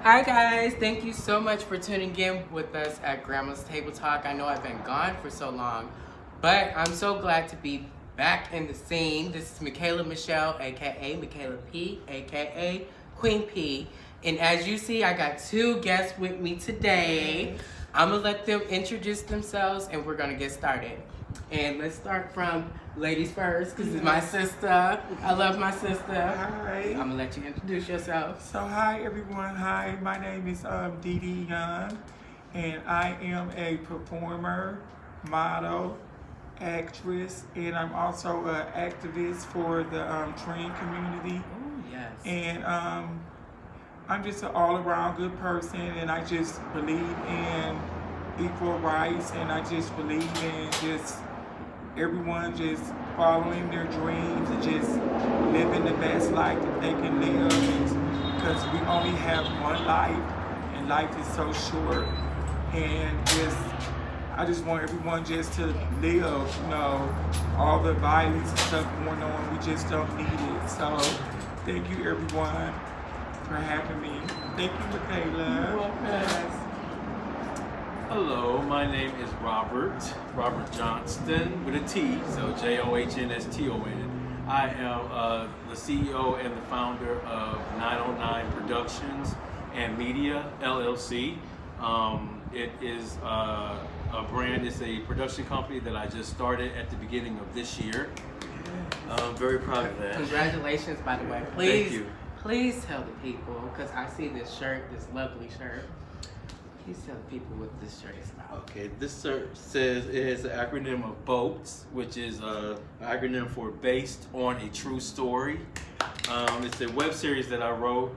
Hi guys, thank you so much for tuning in with us at Grandma's Table Talk. I know I've been gone for so long, but I'm so glad to be back in the scene. This is Makayla-Michelle, aka Makayla P, aka Queen P. And as you see, I got two guests with me today. I'm gonna let them introduce themselves and we're gonna get started. And let's start from ladies first, because it's my sister. I love my sister. Hi. I'm gonna let you introduce yourself. So hi everyone. Hi, my name is Dee Dee Young, and I am a performer, model, actress, and I'm also an activist for the trans community. Oh, yes. And I'm just an all-around good person, and I just believe in equal rights, and I just believe in just everyone just following their dreams and just living the best life that they can live, because we only have one life and life is so short. And I just want everyone just to live, all the violence and stuff going on, we just don't need it. So thank you everyone for having me. Thank you, Makayla. Hello, my name is Robert Johnston with a T, so Johnston. I am the CEO and the founder of 909 Productions and Media, LLC. It is a brand, it's a production company that I just started at the beginning of this year. I'm very proud of that. Congratulations, by the way. Thank you. Please tell the people, because I see this shirt, this lovely shirt. Please tell the people what this shirt is about. Okay, this shirt says it is an acronym of BOATS, which is an acronym for Based on a True Story. It's a web series that I wrote.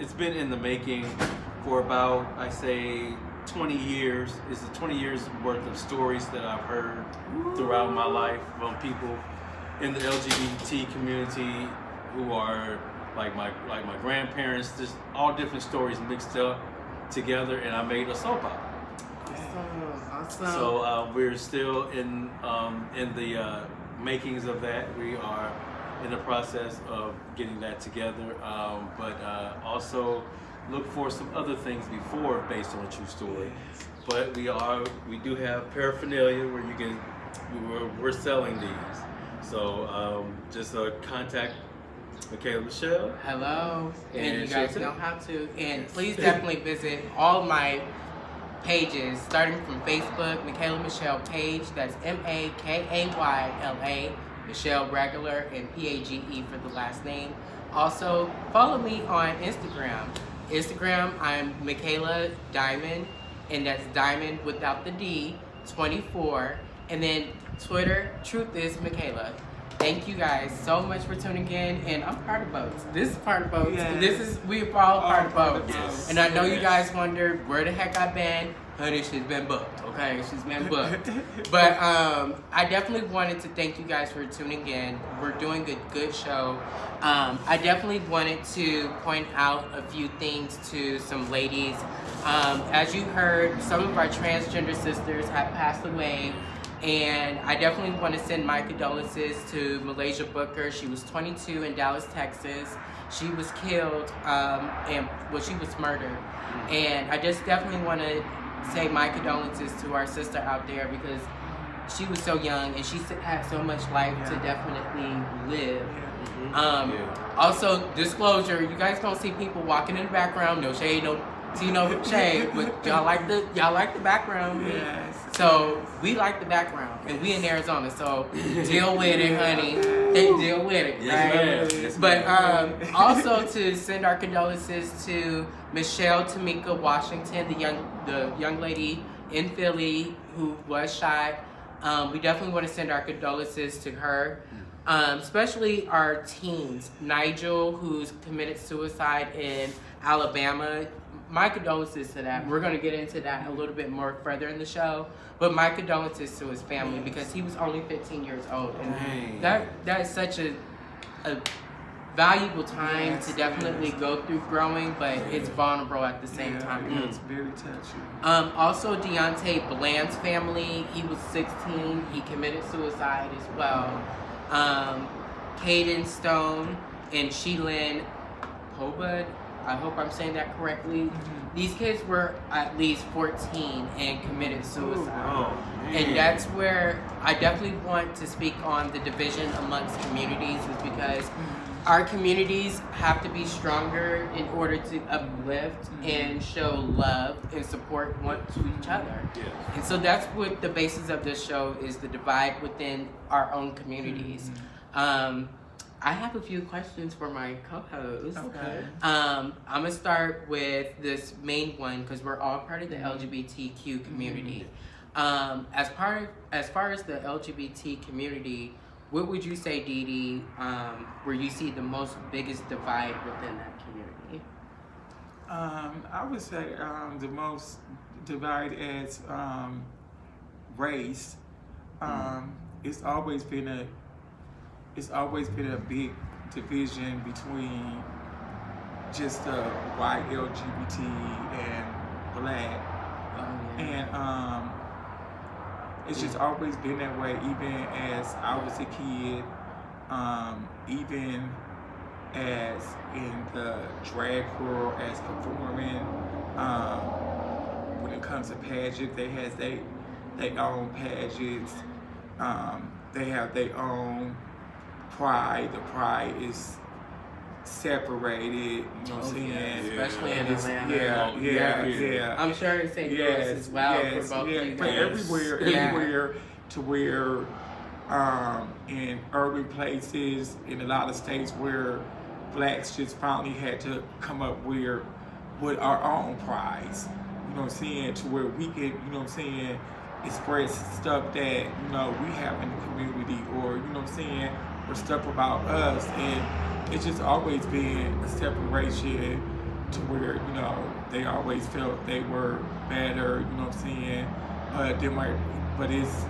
It's been in the making for about, I say, 20 years. It's 20 years worth of stories that I've heard throughout my life from people in the LGBT community who are like my grandparents, just all different stories mixed up together, and I made a soap opera. Awesome. So we're still in the makings of that. We are in the process of getting that together, but also look for some other things before Based on a True Story. But we do have paraphernalia where we're selling these. So just contact Makayla-Michelle. Hello. And you guys Shelton. know how to. And please definitely visit all my pages, starting from Facebook, Makayla-Michelle page. That's Makayla, Michelle regular, and Page for the last name. Also, follow me on Instagram. I'm Makayla Diamond, and that's Diamond without the D, 24. And then Twitter, Truth is Makayla. Thank you guys so much for tuning in, and I'm part of Boats. This is part of Boats. Yes. We're all part of Boats. Yes. And I know you guys wondered where the heck I've been. Honey, she's been booked, okay? She's been booked. But I definitely wanted to thank you guys for tuning in. We're doing a good show. I definitely wanted to point out a few things to some ladies. As you heard, some of our transgender sisters have passed away. And I definitely want to send my condolences to Malaysia Booker. She was 22 in Dallas, Texas. She was killed, she was murdered. And I just definitely want to say my condolences to our sister out there, because she was so young and she had so much life to definitely live. Also, disclosure, you guys don't see people walking in the background, no shade, no shade, but y'all like the background. Yes. So we like the background, and we in Arizona, so deal with it, honey. Deal with it, Yes, right? ma'am. Yes, But also to send our condolences to Michelle Tamika Washington, the young lady in Philly who was shot. We definitely want to send our condolences to her. Especially our teens. Nigel, who's committed suicide in Alabama. My condolences to that. We're going to get into that a little bit more further in the show. But my condolences to his family, because he was only 15 years old. And that is such a valuable time to definitely go through growing, but it's vulnerable at the same time. It's very touching. Also, Deontay Bland's family, he was 16. He committed suicide as well. Caden Stone and Sheilyn Pobud, I hope I'm saying that correctly. These kids were at least 14 and committed suicide. Oh, And that's where I definitely want to speak on the division amongst communities, is because our communities have to be stronger in order to uplift and show love and support one to each other. Yes. And so that's what the basis of this show is, the divide within our own communities. I have a few questions for my co-host. Okay. I'm gonna start with this main one because we're all part of the LGBTQ community. As far as the LGBT community, what would you say, Dee Dee, where you see the most biggest divide within that community? I would say the most divide as race. It's always been a big division between just the white LGBT and black, and it's just always been that way. Even as I was a kid, even as in the drag world, as performing, when it comes to pageant, they has their own pageants. They have their own pride. The pride is separated, you know what I'm saying? Especially in It's- Atlanta. yeah. I'm sure in St. Louis as well for both of you But guys. everywhere to where in urban places, in a lot of states where blacks just finally had to come up with our own prides, you know what I'm saying, to where we can, you know what I'm saying, express stuff that, you know, we have in the community, or, you know what I'm saying, or stuff about us. And it's just always been a separation to where, you know, they always felt they were better, you know what I'm saying, but it's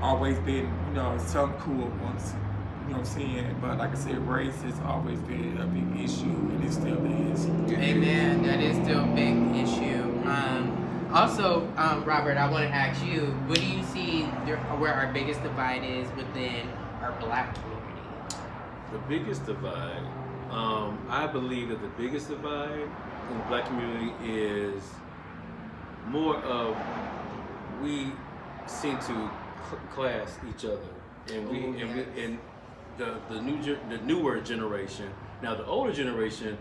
always been, you know, some cool ones, you know what I'm saying. But like I said, race has always been a big issue, and it still is. Amen. That is still a big issue. Also, Robert, I want to ask you, what do you see where our biggest divide is within our black community? The biggest divide, I believe that the biggest divide in the black community is more of, we seem to class each other, and the newer generation. Now the older generation,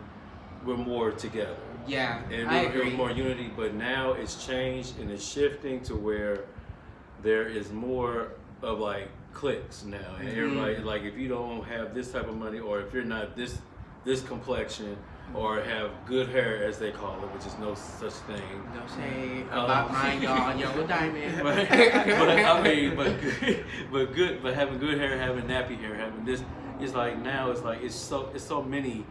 we're more together. Yeah, And I there was agree. more unity, but now it's changed and it's shifting to where there is more of like cliques now, and everybody, like, if you don't have this type of money, or if you're not this complexion, or have good hair, as they call it, which is no such thing. No shade about mine, y'all. Yellow diamond. but I mean, but having good hair, having nappy hair, having this, it's like now it's so many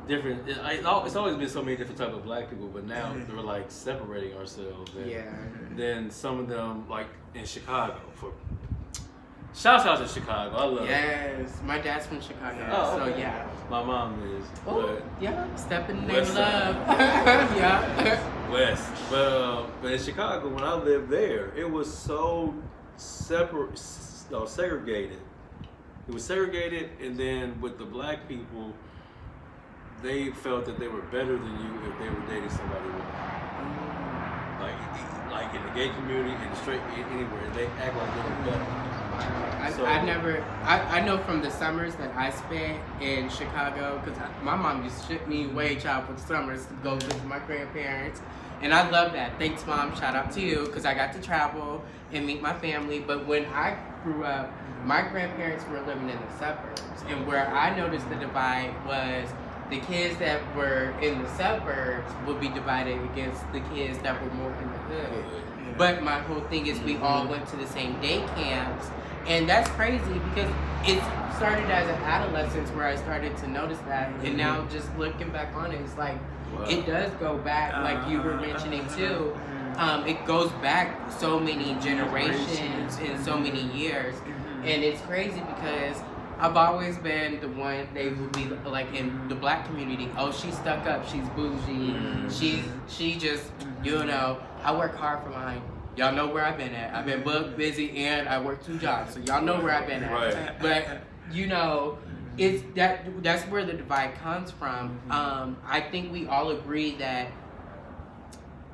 different. It's always been so many different type of black people, but now they're like separating ourselves. And Yeah. then some of them, like in Chicago, shouts out to Chicago. I love it. Yes, my dad's from Chicago, Oh, so okay. yeah. My mom is. Oh, yeah, step in the name West of side. love. Yeah. West, but in Chicago, when I lived there, it was so segregated. It was segregated, and then with the black people, they felt that they were better than you if they were dating somebody white. Like in the gay community, in the straight, anywhere, they act like they were better. I know from the summers that I spent in Chicago, because my mom used to ship me away, child, for the summers to go visit my grandparents. And I love that. Thanks, Mom. Shout out to you, because I got to travel and meet my family. But when I grew up, my grandparents were living in the suburbs. And where I noticed the divide was the kids that were in the suburbs would be divided against the kids that were more in the hood. Yeah. But my whole thing is we all went to the same day camps. And that's crazy because it started as an adolescence where I started to notice that. And now just looking back on it, it's like, it does go back, like you were mentioning too. It goes back so many generations and so many years. And it's crazy because I've always been the one they would be like in the black community. Oh, she's stuck up. She's bougie. She just, you know, I work hard for mine. Y'all know where I've been at. I've been booked, busy, and I work 2 jobs. So y'all know where I've been at. Right. But, you know, it's that's where the divide comes from. I think we all agree that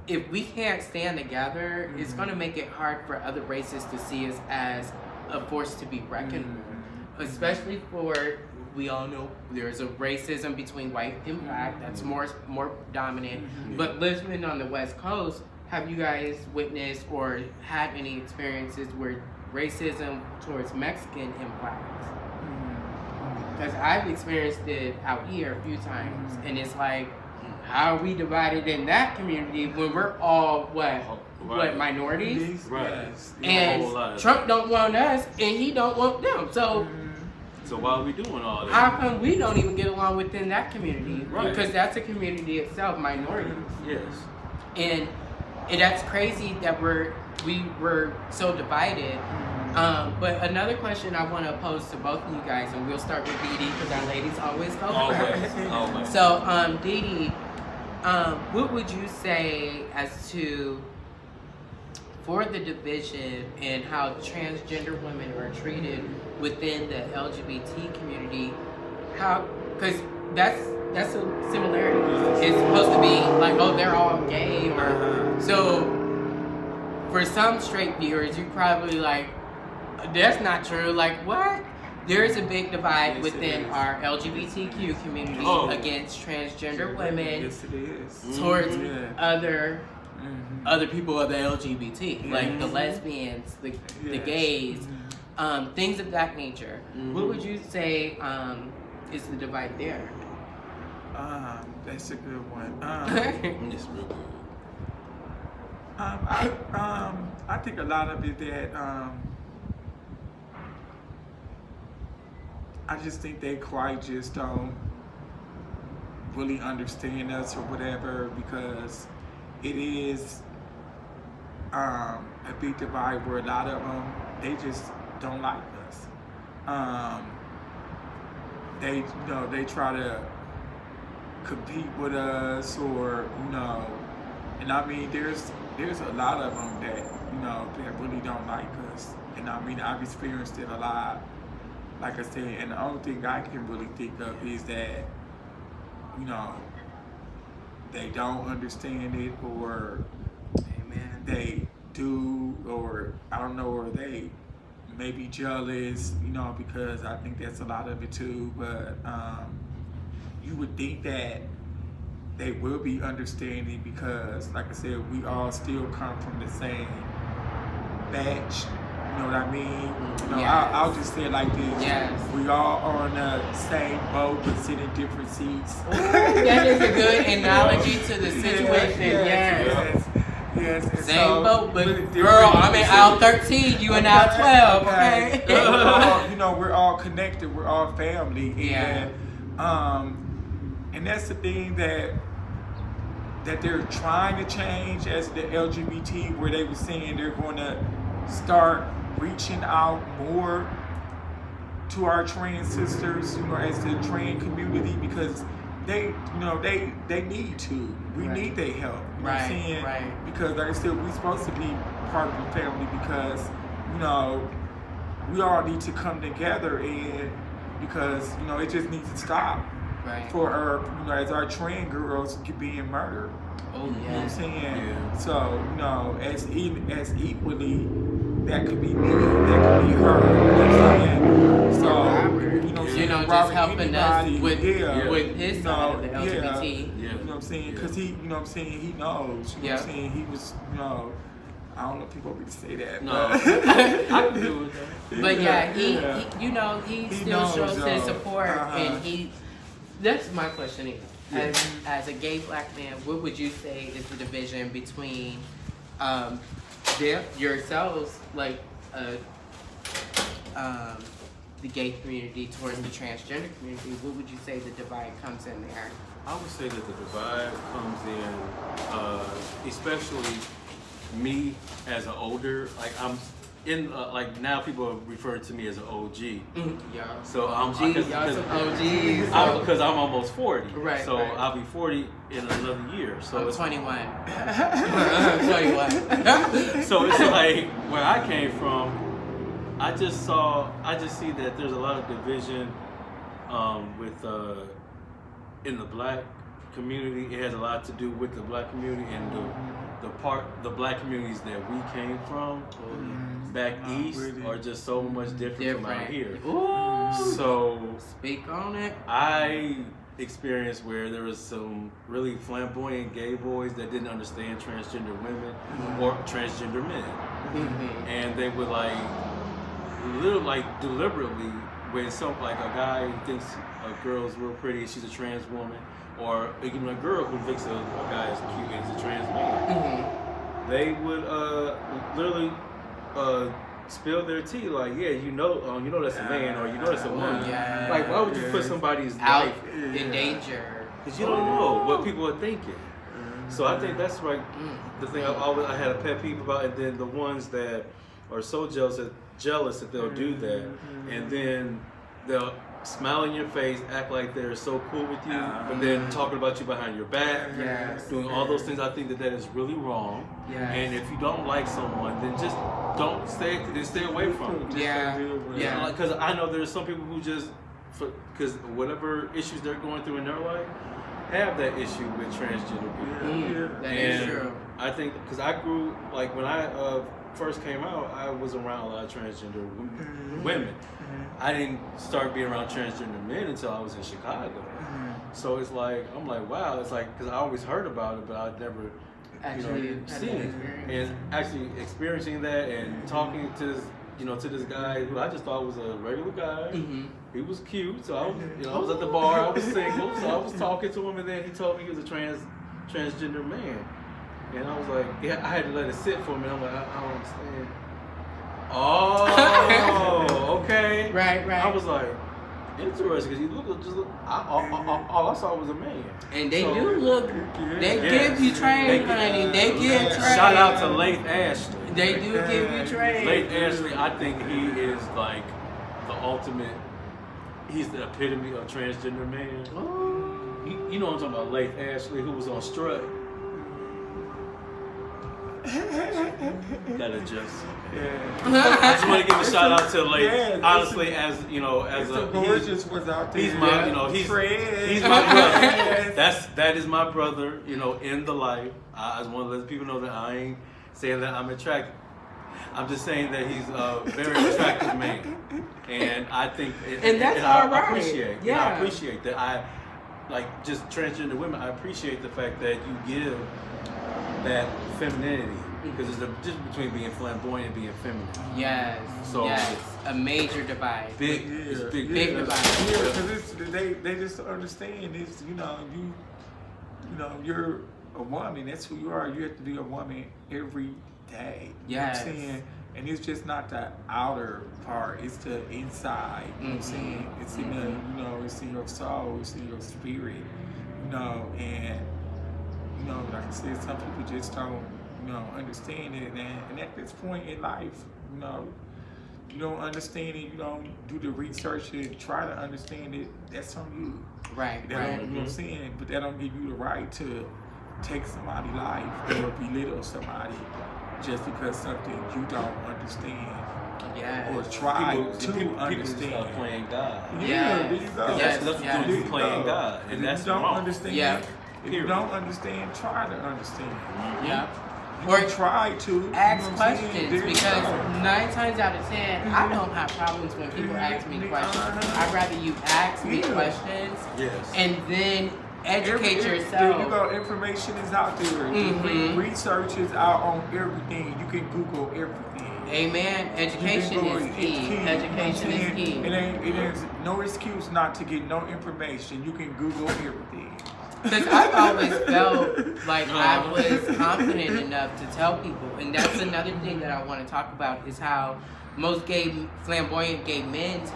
if we can't stand together, it's going to make it hard for other races to see us as a force to be reckoned with. Especially for, we all know there's a racism between white and black that's more dominant. But living on the West Coast, have you guys witnessed or had any experiences where racism towards Mexican and blacks? Because I've experienced it out here a few times, and it's like, how are we divided in that community when we're all what minorities? Right. And Trump don't want us, and he don't want them. So why are we doing all that? How come we don't even get along within that community? Right. Because that's a community itself, minorities. Yes. And that's crazy that we were so divided. But another question I want to pose to both of you guys, and we'll start with Dee Dee because our ladies always go first. Always. So, Dee Dee, what would you say as to for the division and how transgender women are treated within the LGBT community? How, because that's a similarity. It's supposed to be like, oh, they're all gay, or so. For some straight viewers, you probably like, that's not true. Like, what? There is a big divide within our LGBTQ community against transgender women towards other people of the LGBT, like the lesbians, the gays, things of that nature. What would you say is the divide there? That's a good one. It's real good. I think a lot of it that I just think they quite just don't really understand us or whatever, because it is a big divide where a lot of them, they just don't like us. They try to compete with us, or and I mean there's a lot of them that that really don't like us, and I mean I've experienced it a lot, like I said, and the only thing I can really think of is that they don't understand it, or they do, or I don't know, or they may be jealous, because I think that's a lot of it too. But you would think that they will be understanding, because like I said, we all still come from the same batch. You know what I mean? I'll just say it like this. Yes. We all are on the same boat but sit in different seats. Ooh, that is a good analogy to the situation. Yes. Same boat, but girl, I'm in aisle 13, you in aisle 12, okay? We're all connected, we're all family. And that's the thing that they're trying to change as the LGBT, where they were saying they're going to start reaching out more to our trans sisters, as the trans community, because they need to. We need their help. You know what I'm saying? Right. Because like I said, we're supposed to be part of the family, because we all need to come together, and because it just needs to stop. Right. For our, as our trans girls being murdered. Oh, You know what I'm saying? Yeah. So, as equally, that could be me, that could be her. You know what I'm saying? So, just helping us with his side of the LGBT. You know what I'm saying? Because he, he knows. You know what I'm saying? He was, I don't know if people want me to say that. No, but I can do it. But he still knows, shows his yo. support, and that's my question. As a gay black man, what would you say is the division between yourselves, like the gay community towards the transgender community? What would you say the divide comes in there? I would say that the divide comes in, especially me as an older, like I'm in, like now people refer to me as an OG. Yeah. So I'm OGs, y'all some OGs. because I'm almost 40. Right. So right. I'll be 40 in another year. So I'm 21. I'm 21. So it's like where I came from, I just see that there's a lot of division with in the black community, it has a lot to do with the black community and the black communities that we came from back east really. are just so much different from out here. Ooh. So Speak on it. I experienced where there was some really flamboyant gay boys that didn't understand transgender women or transgender men, and they would deliberately, when a guy thinks a girl's real pretty, she's a trans woman, or even a girl who thinks a guy is cute and is a trans man, they would literally spill their tea, like, yeah, you know that's a man, or you know that's a woman. Yeah. Like, why would you put somebody's Out life in danger? because you don't know what people are thinking. So I think that's like the thing I had a pet peeve about, and then the ones that are so jealous that they'll do that, and then they'll smile in your face, act like they're so cool with you, but then talking about you behind your back, doing all those things. I think that is really wrong. And if you don't like someone, then just don't stay away from them. Yeah. Because I know there's some people who just, because whatever issues they're going through in their life, have that issue with transgender people. That is true. I think because I grew, like when I first came out, I was around a lot of transgender women. I didn't start being around transgender men until I was in Chicago. So it's like, I'm like, wow, it's like, because I always heard about it, but I'd never Actually seen it. And actually experiencing that and talking to this, to this guy who I just thought was a regular guy. He was cute, so I was, I was at the bar, I was single, so I was talking to him, and then he told me he was a transgender man. And I was like, I had to let it sit for a minute. I'm like, I don't understand. Oh, okay. Right. I was like, interesting, because you look, all I saw was a man. And they do look, they give you train, honey. They give train. Shout out to Laith Ashley. They do give you train. Laith Ashley, I think he is like the ultimate, he's the epitome of transgender man. You know what I'm talking about, Laith Ashley, who was on Strut. Gotta just. I just want to give a shout out to honestly, as gorgeous was out there. He's my, he's my brother. That is my brother. In the life. I just want to let people know that I ain't saying that I'm attracted. I'm just saying that he's a very attractive man, and I think, I appreciate. Yeah, I appreciate that. I like just transgender women. I appreciate the fact that you give that femininity, because there's a difference between being flamboyant and being feminine. Yes. So a major divide. Big divide. Because they just understand this. You're a woman. That's who you are. You have to be a woman every day. You know what I'm saying? And it's just not the outer part, it's the inside. You know what I'm saying? It's in the, it's in your soul, it's in your spirit. And like I said, some people just don't, understand it. And at this point in life, you don't understand it, you don't do the research and try to understand it, that's on you. Right. You know what I'm saying? But that don't give you the right to take somebody's life or belittle somebody just because something you don't understand. Or try to understand. People start playing God. There you go. That's what you do, playing God. And that's don't wrong. Understand. If you don't understand, try to understand. Or try to ask questions, because 9 times out of 10, I don't have problems when people ask me questions. I'd rather you ask me questions and then educate yourself. There you go. Information is out there. Research is out on everything. You can Google everything. Amen. Education is key. Education is key. It is no excuse not to get no information. You can Google everything. Because I've always felt like I was confident enough to tell people. And that's another thing that I want to talk about, is how most flamboyant gay men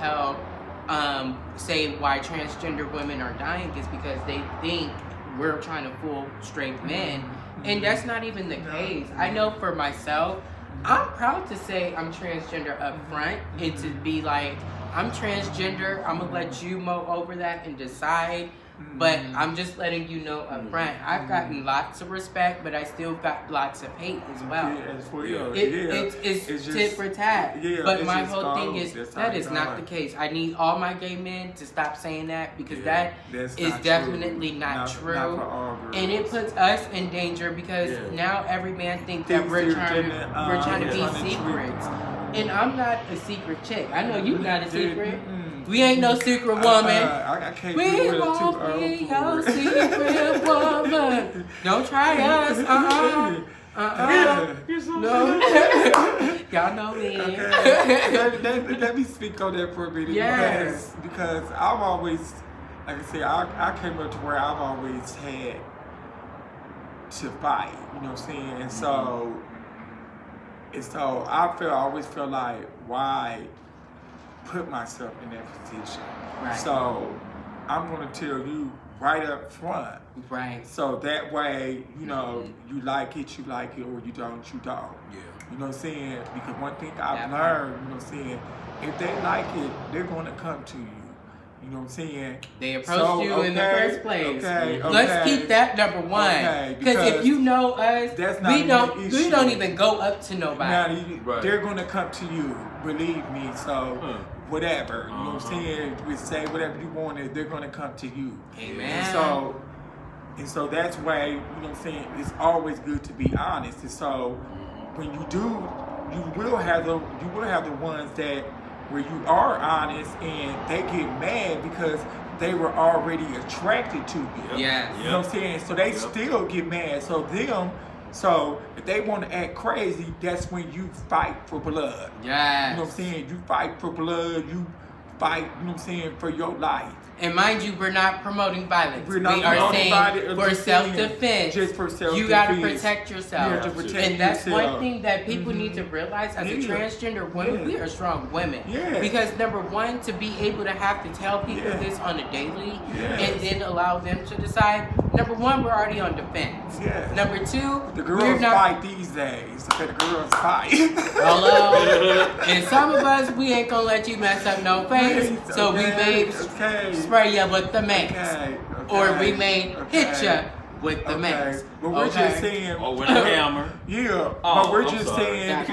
say why transgender women are dying is because they think we're trying to fool straight men. And that's not even the case. I know for myself, I'm proud to say I'm transgender up front and to be like, I'm transgender. I'm gonna let you mull over that and decide. But I'm just letting you know up front. I've gotten lots of respect, but I still got lots of hate as well. It's tit for tat. But my whole thing is that is not the case. I need all my gay men to stop saying that because that is definitely not true. And it puts us in danger because now every man thinks that we're trying to be secrets. And I'm not a secret chick. I know you're not a secret. We ain't no secret woman. I can't We won't be your secret woman. Don't try us. No. Y'all know me. Okay. Let me speak on that for a minute. Yes. Because I've always, like I said, I came up to where I've always had to fight. You know what I'm saying? And so I always feel like, why put myself in that position? Right. So I'm gonna tell you right up front. Right. So that way, you know, you like it, or you don't, you don't. Yeah. You know what I'm saying? Because one thing I've learned, you know what I'm saying, if they like it, they're gonna come to you. You know what I'm saying? They approached you in the first place. Okay. Let's keep that number one. Because if you know us, we don't even go up to nobody. Now, they're gonna come to you. Believe me. So whatever. You know what I'm saying? We say whatever you want, they're gonna come to you. Amen. And so that's why, you know what I'm saying, it's always good to be honest. And so when you do, you will have the ones that where you are honest and they get mad because they were already attracted to you. Yes. You know what I'm saying? So they still get mad. So if they want to act crazy, that's when you fight for blood. Yes. You know what I'm saying? You fight for blood, you fight, you know what I'm saying, for your life. And mind you, we're not promoting violence. We are saying for self-defense. Just for self-defense. You got to protect yourself. You have to protect and that's yourself. one thing that people need to realize as a transgender woman, we are strong women. Yeah. Because number one, to be able to have to tell people this on a daily and then allow them to decide, number one, we're already on defense. Yeah. Number two, the girls fight these days. Okay, the girls fight. Hello. And some of us, we ain't gonna let you mess up no face. So we may spray you with the mace. Or we may hit you with the mace. But we're just saying. Or with a hammer. Yeah. But we're just saying.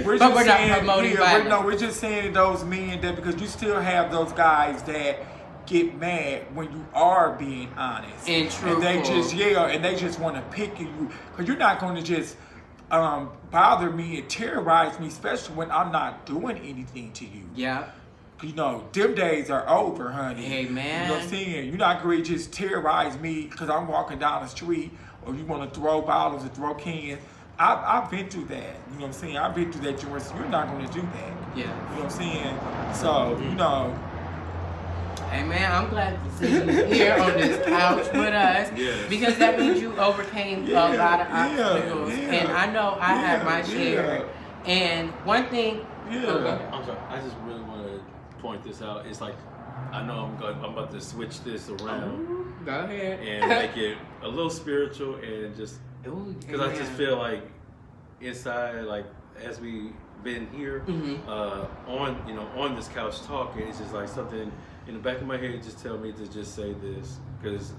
We're not promoting violence. No, we're just saying those men that because you still have those guys that get mad when you are being honest. And true. And they just and they just want to pick you. Because you're not going to just bother me and terrorize me, especially when I'm not doing anything to you. Yeah. You know, them days are over, honey. Hey, man. You know what I'm saying? You're not going to just terrorize me because I'm walking down the street or you want to throw bottles or throw cans. I've been through that. You know what I'm saying? I've been through that. You're not going to do that. Yeah. You know what I'm saying? So, you know. Hey, man, I'm glad to see you here on this couch with us because that means you overcame a lot of obstacles. And I know I had my share. And one thing... I'm sorry. I just really want to point this out. It's like, I know I'm about to switch this around. Go ahead. And make it a little spiritual and just... Because I just feel like inside, like, as we been here on this couch talking, it's just like something in the back of my head just tell me to just say this because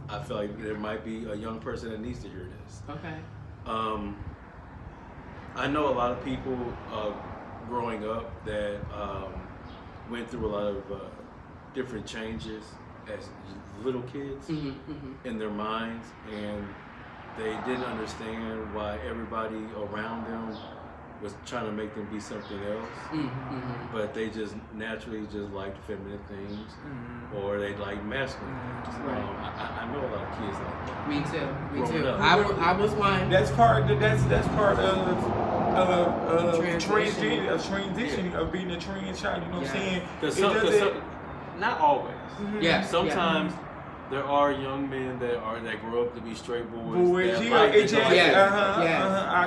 I feel like there might be a young person that needs to hear this. Okay. I know a lot of people growing up that went through a lot of different changes as little kids in their minds, and they didn't understand why everybody around them was trying to make them be something else, but they just naturally just liked feminine things, or they like masculine things. I know a lot of kids like that. Me too. I was one. That's part of transitioning of being a trans child. You know what I'm saying? Not always. Yeah. Sometimes. There are young men that grow up to be straight boys. I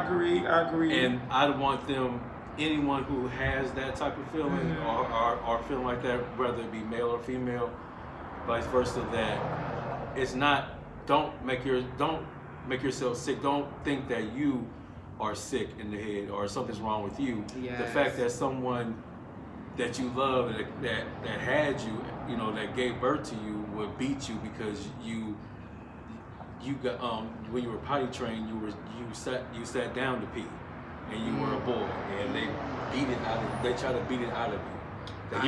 agree. And I want anyone who has that type of feeling or feeling like that, whether it be male or female, vice versa, that it's not. Don't make yourself sick. Don't think that you are sick in the head or something's wrong with you. Yes. The fact that someone that you love that had you, you know, that gave birth to you would beat you because you got when you were potty trained, you sat down to pee, and you were a boy, and they try to beat it out of you. That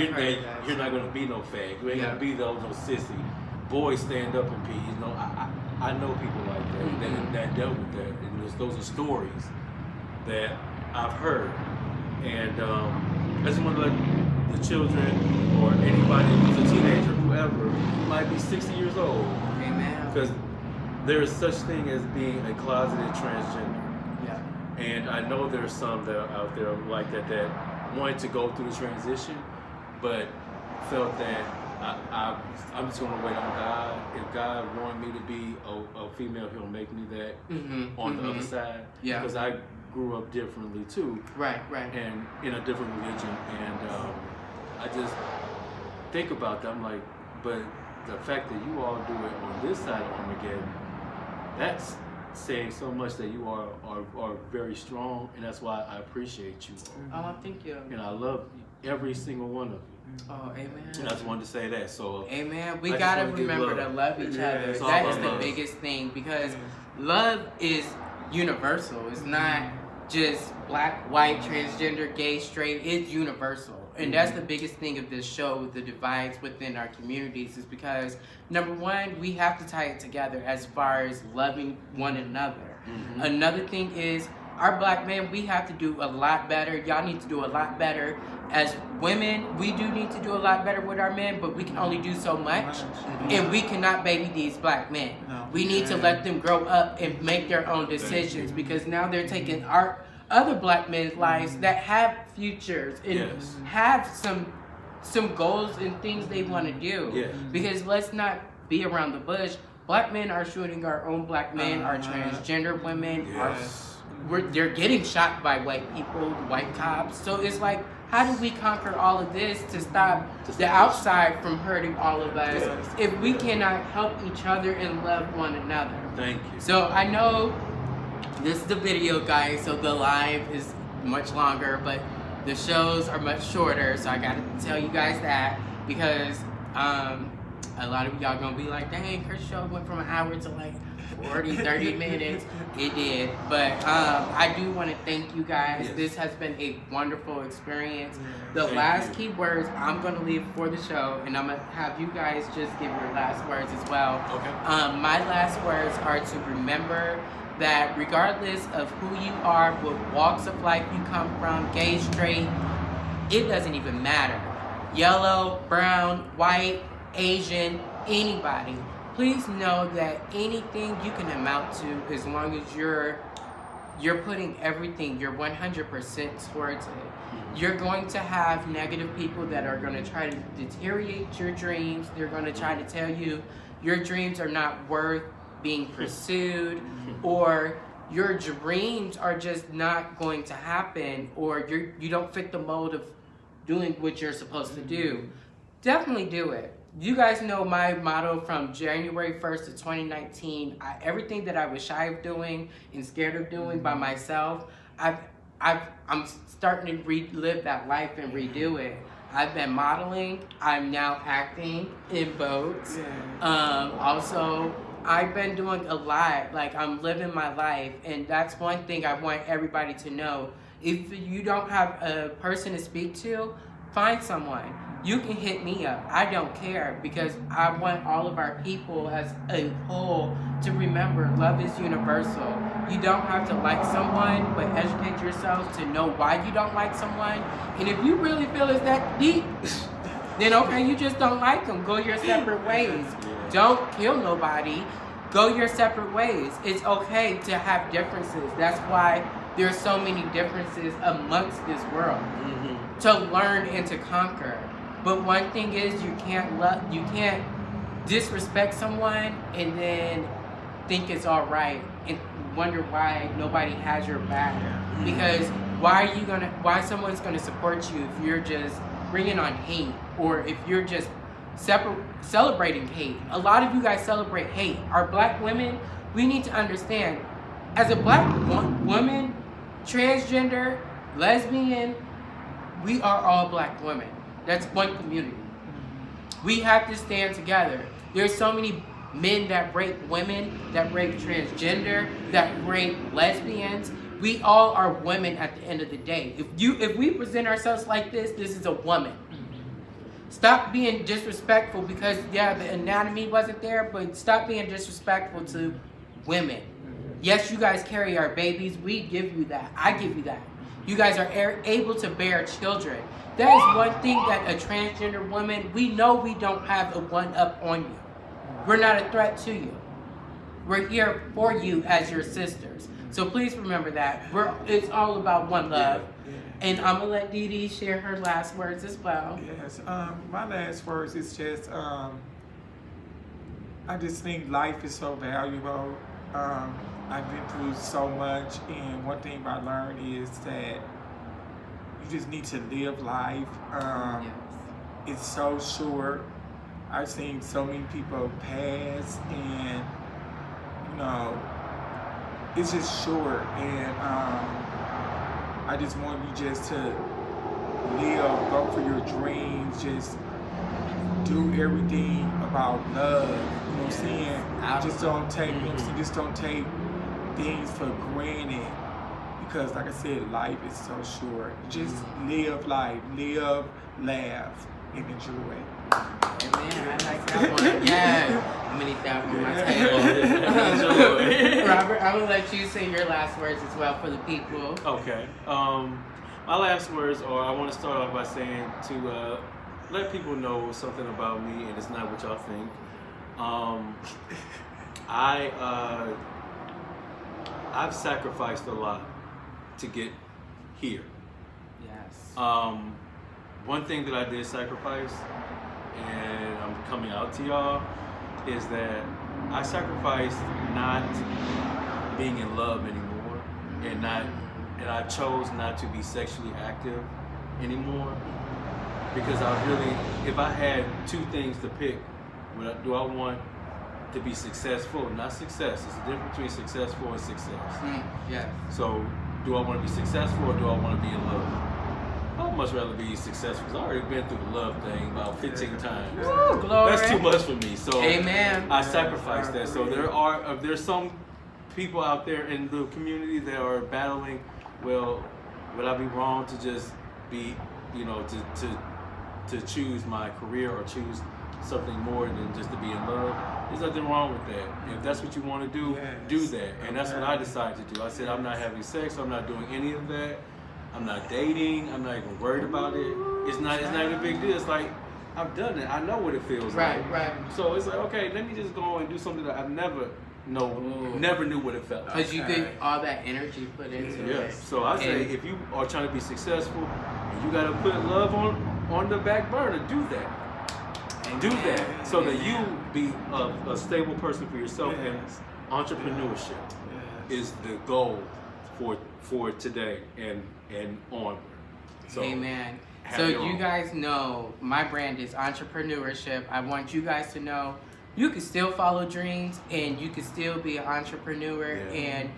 you're not gonna be no fag. You ain't gonna be no sissy. Boys stand up and pee. You know, I know people like that that dealt with that, and those are stories that I've heard, and I just want to let the children or anybody who's a teenager, whoever, might be 60 years old, because there is such thing as being a closeted transgender. Yeah. And I know there's some that are out there like that wanted to go through the transition, but felt that I'm just gonna wait on God. If God wanted me to be a female, He'll make me that on the other side. Yeah. Because I grew up differently too. Right. And in a different religion, and I just think about that. I'm like, but the fact that you all do it on this side of Armageddon, that's saying so much that you are very strong, and that's why I appreciate you all. Oh, thank you. And I love every single one of you. Oh, amen. And I just wanted to say that. So, amen. We gotta remember to love each other. That is the biggest thing, because love is universal. It's not just black, white, transgender, gay, straight. It's universal. And that's the biggest thing of this show, the divides within our communities, is because, number one, we have to tie it together as far as loving one another. Another thing is, our black men, we have to do a lot better. Y'all need to do a lot better. As women, we do need to do a lot better with our men, but we can only do so much. And we cannot baby these black men. We need to let them grow up and make their own decisions, because now they're taking our other black men's lives that have futures and have some goals and things they want to do. Because let's not be around the bush. Black men are shooting our own black men, our transgender women, they're getting shot by white people, white cops. So it's like, how do we conquer all of this to stop the outside from hurting all of us if we cannot help each other and love one another? Thank you. So I know this is the video, guys, so the live is much longer, but the shows are much shorter, so I gotta tell you guys that, because a lot of y'all gonna be like, dang, her show went from an hour to like 40, 30 minutes. It did, but I do want to thank you guys. This has been a wonderful experience. The last key words I'm going to leave for the show, and I'm going to have you guys just give your last words as well. My last words are to remember that regardless of who you are, what walks of life you come from, gay, straight, it doesn't even matter. Yellow, brown, white, Asian, anybody. Please know that anything you can amount to, as long as you're putting everything, you're 100% towards it. You're going to have negative people that are going to try to deteriorate your dreams. They're going to try to tell you your dreams are not worth being pursued, or your dreams are just not going to happen, or you don't fit the mold of doing what you're supposed to do. Definitely do it. You guys know my motto from January 1st to 2019. Everything that I was shy of doing and scared of doing by myself, I'm starting to relive that life and redo it. I've been modeling. I'm now acting in boats. Also, I've been doing a lot. Like, I'm living my life, and that's one thing I want everybody to know. If you don't have a person to speak to, find someone. You can hit me up. I don't care, because I want all of our people as a whole to remember love is universal. You don't have to like someone, but educate yourself to know why you don't like someone. And if you really feel it's that deep, then okay, you just don't like them. Go your separate ways. Don't kill nobody. Go your separate ways. It's okay to have differences. That's why there's so many differences amongst this world. To learn and to conquer. But one thing is, you can't disrespect someone and then think it's all right and wonder why nobody has your back. Because why someone's gonna support you if you're just bringing on hate, or if you're just celebrating hate? A lot of you guys celebrate hate. Our black women, we need to understand, as a black woman, transgender, lesbian, we are all black women. That's one community. We have to stand together. There's so many men that rape women, that rape transgender, that rape lesbians. We all are women at the end of the day. If we present ourselves like this is a woman. Stop being disrespectful because, yeah, the anatomy wasn't there, but stop being disrespectful to women. Yes, you guys carry our babies. We give you that. I give you that. You guys are able to bear children. That is one thing that a transgender woman, we know we don't have a one-up on you. We're not a threat to you. We're here for you as your sisters. So please remember that. It's all about one love. And I'm going to let Dee Dee share her last words as well. Yes, my last words is just, I just think life is so valuable. I've been through so much, and one thing I learned is that you just need to live life. It's so short. I've seen so many people pass, and, you know, it's just short, and I just want you just to live, go for your dreams, just do everything about love, you know what I'm saying? Just don't take, you know what I'm saying? Just don't take things for granted, because like I said, life is so short. Just live life, live, laugh, and enjoy. Amen. I like that one. Yeah. I'm gonna need that on my table. Robert, I'm gonna let you say your last words as well for the people. Okay. My last words are, I want to start off by saying to let people know something about me, and it's not what y'all think. I've sacrificed a lot to get here. Yes. One thing that I did sacrifice, and I'm coming out to y'all, is that I sacrificed not being in love anymore, and I chose not to be sexually active anymore, because if I had two things to pick, do I want to be successful? Not success. There's a difference between successful and success. Yes. So, do I want to be successful or do I want to be in love? I'd much rather be successful, because I've already been through the love thing about 15 times. Woo, glory. That's too much for me. So Amen. I sacrificed that. So there's some people out there in the community that are battling, well, would I be wrong to just be, you know, to choose my career or choose something more than just to be in love? There's nothing wrong with that. If that's what you want to do, do that. And that's what I decided to do. I said, I'm not having sex. I'm not doing any of that. I'm not dating. I'm not even worried about it. It's not even a big deal. It's like, I've done it. I know what it feels like. Right. So it's like, okay, let me just go and do something that I've never knew what it felt like. Because you get all that energy put into it. So I say, if you are trying to be successful, and you got to put love on the back burner, do that. Do that so that you be a stable person for yourself. And entrepreneurship is the goal for today and onward. So, amen. So you guys know my brand is entrepreneurship. I want you guys to know you can still follow dreams and you can still be an entrepreneur and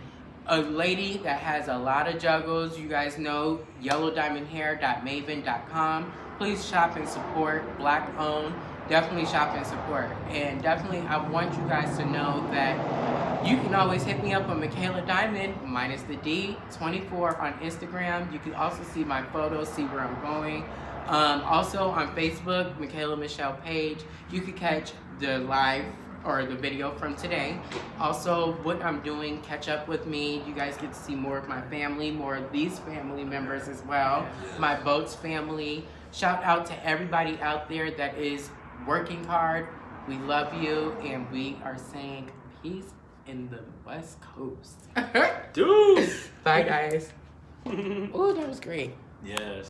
a lady that has a lot of juggles. You guys know yellowdiamondhair.maven.com. Please shop and support, black owned. Definitely shop and support. And definitely I want you guys to know that you can always hit me up on Makayla Diamond, minus the D, 24 on Instagram. You can also see my photos, see where I'm going. Also on Facebook, Makayla-Michelle page. You can catch the live or the video from today. Also, what I'm doing, catch up with me. You guys get to see more of my family, more of these family members as well. My Boats family. Shout out to everybody out there that is working hard. We love you, and we are saying peace in the West Coast. Dude! Bye, guys. Ooh, that was great. Yes.